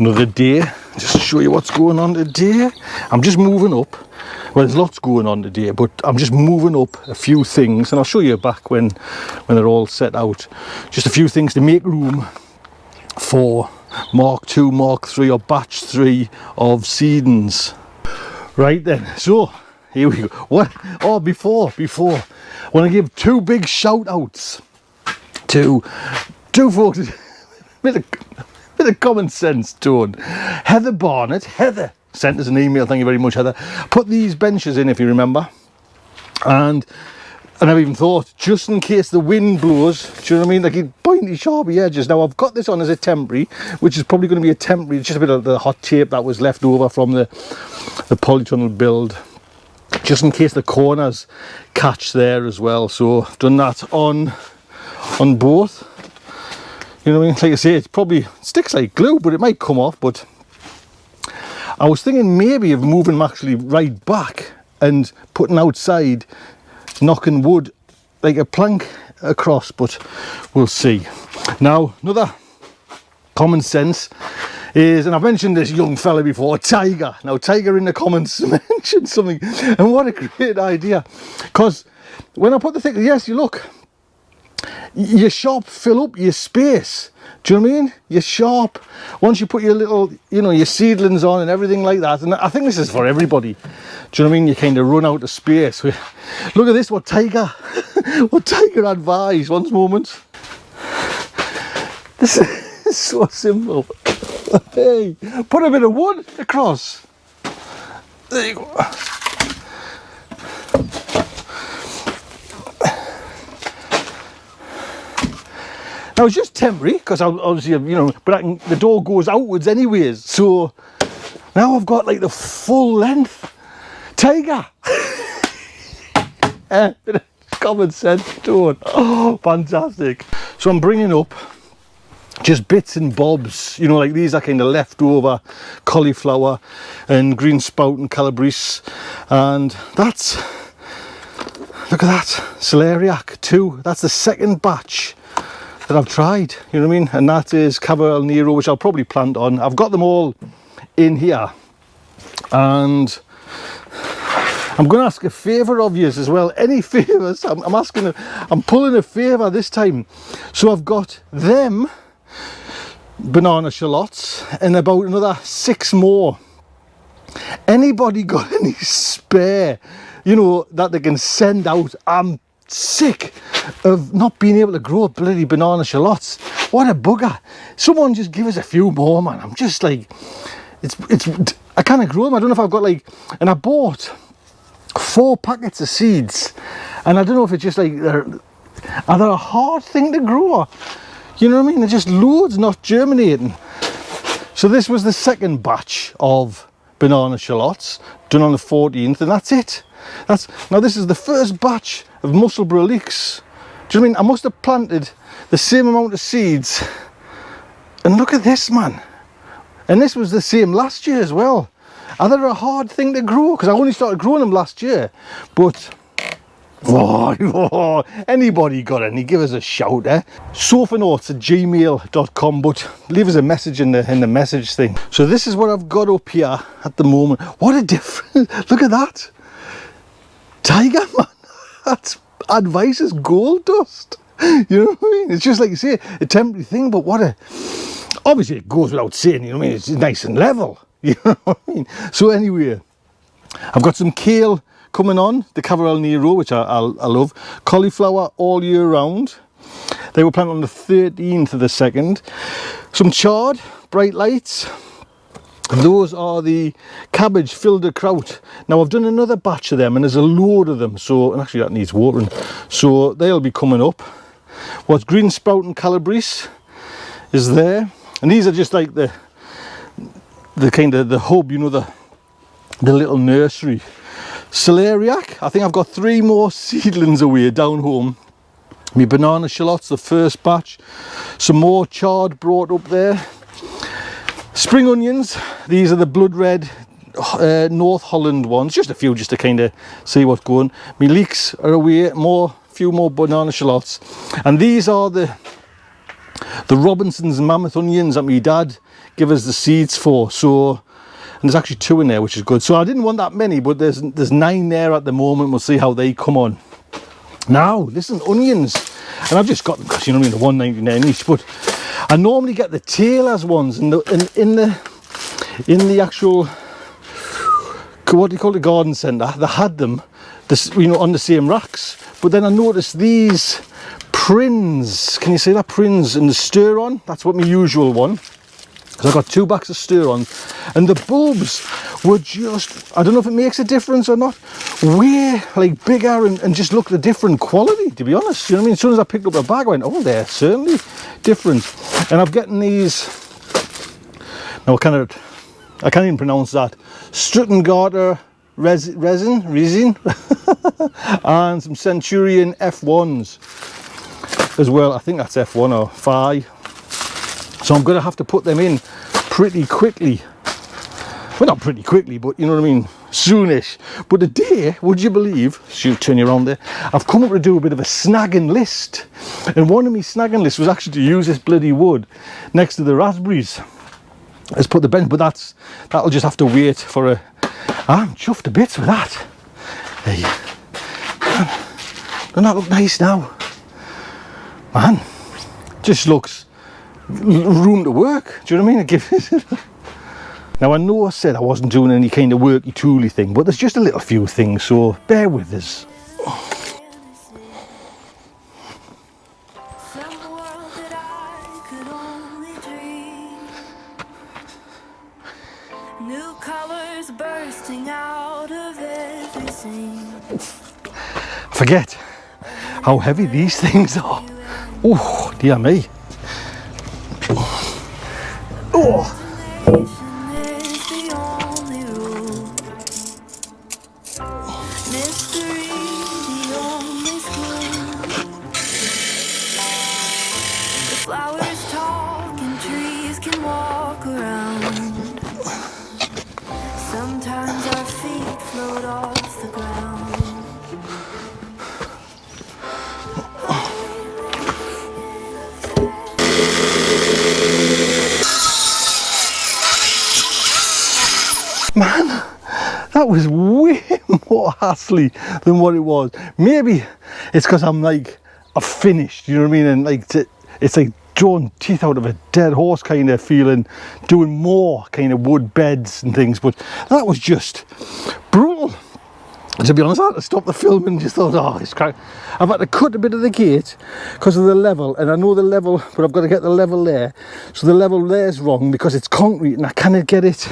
Another day, just to show you what's going on today. I'm just moving up. Well, there's lots going on today, but I'm just moving up a few things, and I'll show you back when they're all set out. Just a few things to make room for Mark 2, Mark 3 or batch 3 of Seedlings. Right then, so here we go. What? Oh, before I want to give two big shout outs to two folks with a common sense tone. Heather Barnett. Heather sent us an email. Thank you very much, Heather. Put these benches in, if you remember, and I've even thought, just in case the wind blows, do you know what I mean, like pointy sharpy edges. Now I've got this on as a temporary, which is probably going to be a temporary, just a bit of the hot tape that was left over from the polytunnel build, just in case the corners catch there as well. So I've done that on both. You know what I mean? Like I say, it probably sticks like glue, but it might come off. But I was thinking maybe of moving them actually right back and putting outside, knocking wood like a plank across, but we'll see. Now, another common sense is, and I've mentioned this young fella before, Tiger. Now, Tiger in the comments mentioned something, and what a great idea. Because when I put the thing, yes, you look, your shop fill up your space. Do you know what I mean? Your shop, once you put your little, you know, your seedlings on and everything like that, and I think this is for everybody. Do you know what I mean? You kind of run out of space. Look at this, what Tiger advised. One moment. This is so simple. Hey, put a bit of wood across. There you go. Now it's just temporary because obviously, you know, but the door goes outwards anyways. So now I've got like the full length Tiger. Common sense tone. Oh, fantastic. So I'm bringing up just bits and bobs, you know, like these are kind of leftover cauliflower and green spout and calabrese, and that's, look at that, celeriac too. That's the second batch that I've tried, you know what I mean, and that is Cabernet Nero, which I'll probably plant on. I've got them all in here, and I'm going to ask a favour of you as well. Any favours? I'm pulling a favour this time. So I've got them banana shallots and about another 6 more. Anybody got any spare, you know, that they can send out? I'm sick of not being able to grow bloody banana shallots. What a bugger. Someone just give us a few more, man. I'm just like, I can't grow them. I don't know if I've got like, and I bought 4 packets of seeds, and I don't know if it's just like are they a hard thing to grow? You know what I mean? They're just loads not germinating. So this was the second batch of banana shallots done on the 14th, and that's it. Now this is the first batch of Musselburgh leeks. Do you know what I mean? I must have planted the same amount of seeds, and look at this, man. And this was the same last year as well. Are they a hard thing to grow? Because I only started growing them last year. But anybody got any? Give us a shout, eh? sofanauts@gmail.com, but leave us a message in the message thing. So this is what I've got up here at the moment. What a difference. Look at that. Tiger, man. That's advice is gold dust. You know what I mean? It's just like you say, a temporary thing, but what a... Obviously it goes without saying, you know what I mean? It's nice and level. You know what I mean? So anyway, I've got some kale coming on, the Cabernet Nero, which I love. Cauliflower all year round. They were planted on the 13th of the 2nd. Some chard, bright lights. Those are the cabbage filled kraut. Now I've done another batch of them, and there's a load of them. So, and actually that needs watering. So they'll be coming up. What's green spout and calabrese is there, and these are just like the kind of the hub, you know, the little nursery. Celeriac, I think I've got 3 more seedlings away down home. My banana shallots, the first batch. Some more chard brought up there. Spring onions, these are the blood red North Holland ones, just a few just to kind of see what's going. My leeks are away, few more banana shallots, and these are the Robinson's mammoth onions that my dad give us the seeds for. So, and there's actually 2 in there, which is good. So I didn't want that many, but there's 9 there at the moment. We'll see how they come on. Now, listen, onions, and I've just got them because, you know what I mean, the $1.99 each. But I normally get the Taylor's ones, and in the actual, what do you call the garden centre, they had them, you know, on the same racks. But then I noticed these Prinz, can you say that, Prinz, and the stir on, that's what my usual one. So I got 2 bags of stir on, and the bulbs were just, I don't know if it makes a difference or not, way like bigger and just look the different quality, to be honest. You know what I mean? As soon as I picked up a bag, I went, oh, they're certainly different. And I'm getting these, no, I can't even pronounce that, Stuttgarter resin and some Centurion F1s as well. I think that's F1 or 5. So I'm going to have to put them in pretty quickly. Well, not pretty quickly, but you know what I mean, soonish. But today, would you believe, should turn you around there, I've come up to do a bit of a snagging list. And one of my snagging lists was actually to use this bloody wood next to the raspberries. Let's put the bench, but that'll just have to wait for a... I'm chuffed to bits with that. Hey, man, doesn't that look nice now? Man, just looks room to work. Do you know what I mean? Now I know I said I wasn't doing any kind of worky tooly thing, but there's just a little few things, so bear with us. New colors bursting out of every scene. Forget how heavy these things are. Oh, dear me. Oh. Flowers talk and trees can walk around. Sometimes our feet float off the ground. Man, that was way more hassly than what it was. Maybe it's because I'm like, I've finished, you know what I mean? And like, it's like drawing teeth out of a dead horse kind of feeling, doing more kind of wood beds and things. But that was just brutal. And to be honest, I had to stop the film and just thought, oh, it's crack. I've had to cut a bit of the gate because of the level, and I know the level, but I've got to get the level there. So the level there's wrong because it's concrete and I cannot get it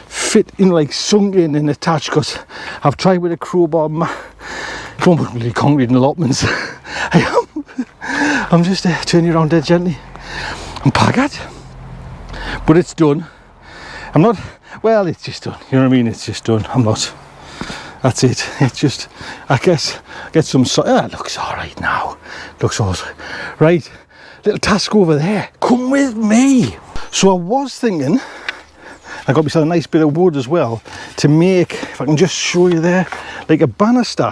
fit in, like sunk in and attached, because I've tried with a crowbar. Don't put really concrete in allotments. I'm just turning around dead gently. I'm pagged, but it's done. I'm not, well, it's just done, you know what I mean? It's just done. I'm not, that's it. It's just, I guess, get some, it looks all right now. Looks all right. Little task over there. Come with me. So I was thinking, I got myself a nice bit of wood as well to make, if I can just show you there, like a banister.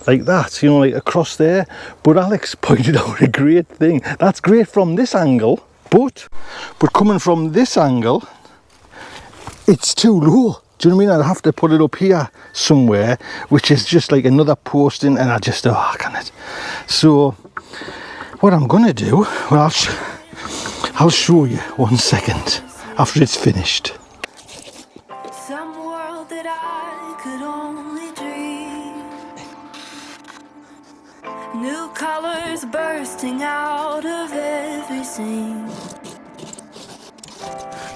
Like that, you know, like across there. But Alex pointed out a great thing. That's great from this angle, but coming from this angle, it's too low. Do you know what I mean? I'd have to put it up here somewhere, which is just like another posting, and I just, oh, I can't. So what I'm gonna do, well, I'll show you 1 second after it's finished. Some world that I could only dream. New colors bursting out of every scene.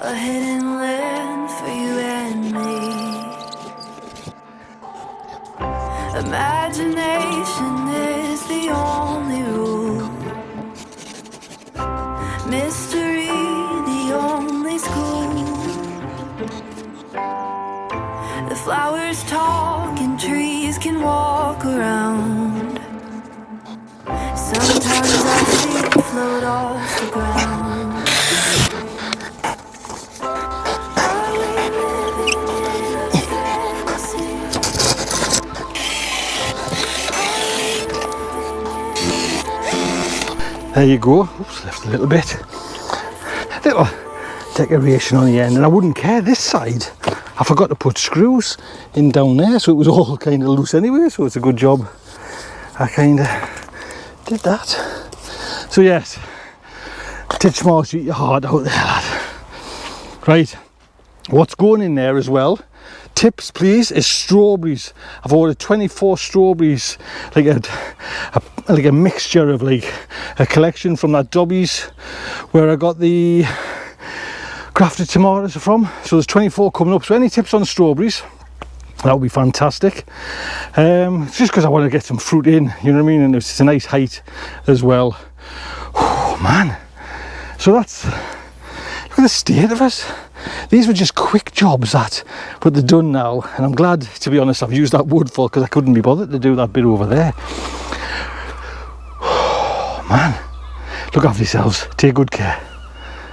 A hidden land for you and me. Imagination is the only rule. Mystery, the only school. The flowers talk and trees can walk around. Sometimes our feet float off the ground. Are we living in a fantasy? There you go. Oops, left a little bit. decoration on the end, and I wouldn't care this side. I forgot to put screws in down there, so it was all kind of loose anyway, so it's a good job I kind of did that. So yes, Titchmarsh, eat your heart out there, lad. Right, what's going in there as well, tips please, is strawberries. I've ordered 24 strawberries, like a mixture of like a collection from that Dobby's where I got the grafted tomatoes from. So there's 24 coming up, so any tips on strawberries, that would be fantastic. It's just because I want to get some fruit in, you know what I mean, and it's a nice height as well. Oh man, so that's, look at the state of us. These were just quick jobs that, but they're done now, and I'm glad, to be honest, I've used that wood for, because I couldn't be bothered to do that bit over there. Oh man, look after yourselves, take good care.